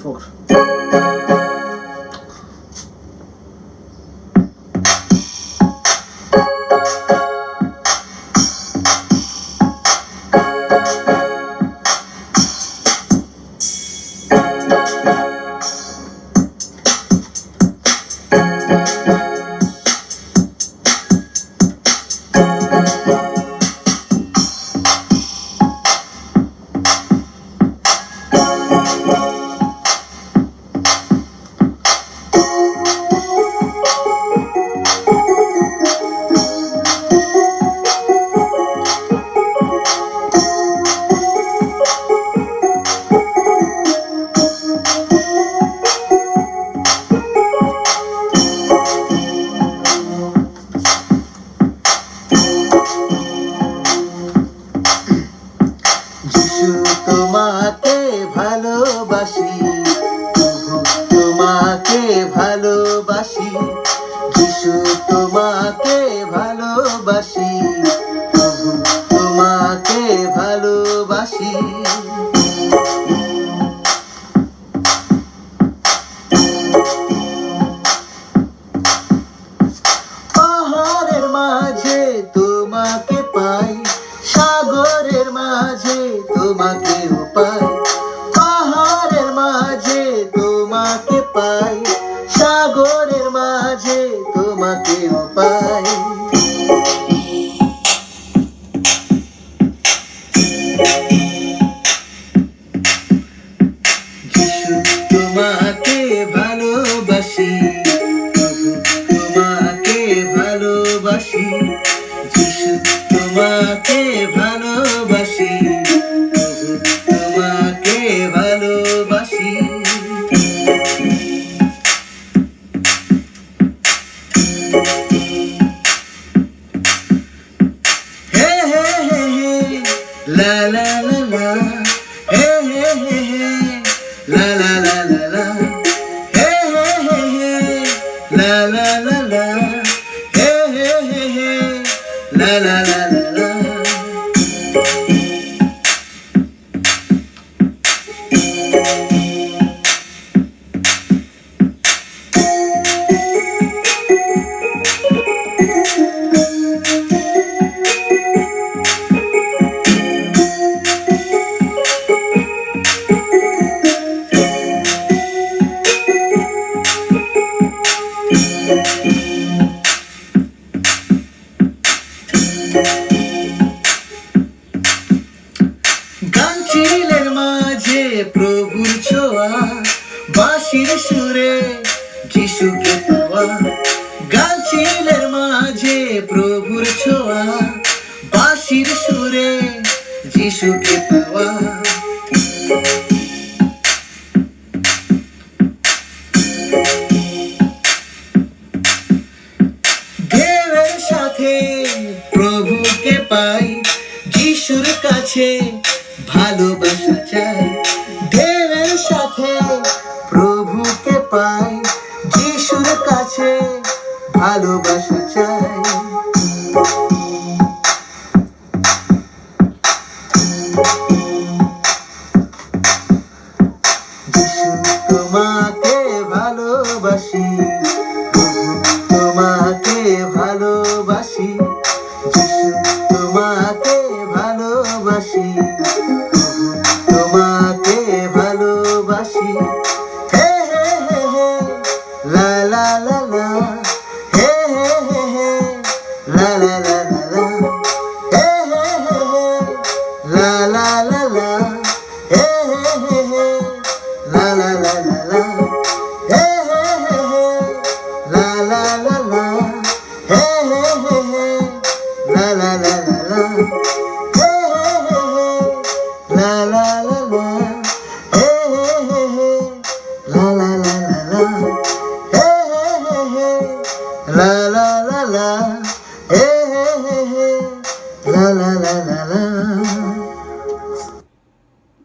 4. যিশু তোমাকে ভালোবাসি, তোমাকে ভালোবাসি, যিশু তোমাকে ভালোবাসি, তোমাকে ভালোবাসি। পাহাড়ের মাঝে তোমাকে পাই, সাগরের মাঝে তোমাকেও পাই, পাহাড়ের মাঝে তোমাকে পাই, সাগরের মাঝে তোমাকেও পাই। যিশু তোমাকে ভালোবাসি, তোমাকে ভালোবাসি, যিশু তোমাকে ভালোবাসি, তোমাকে ভালোবাসি। হে হে হে হে লা লা লা লা, হে হে হে হে লা লা লা লা লা, হে হে হে হে লা লা লা লা, হে হে হে হে লা লা লা লা লা। গানচিলের মাঝে প্রভুর ছোঁয়া, বাঁশির সুরে যিশুকে পাওয়া, গানচিলের মাঝে প্রভুর ছোঁয়া, বাঁশির সুরে যিশুকে পাওয়া। দেবের সাথে প্রভুকে পাই, যিশুর কাছে ভালোবাসা চাই, দেবের সাথে প্রভুকে পাই, যিশুর কাছে ভালোবাসা চাই।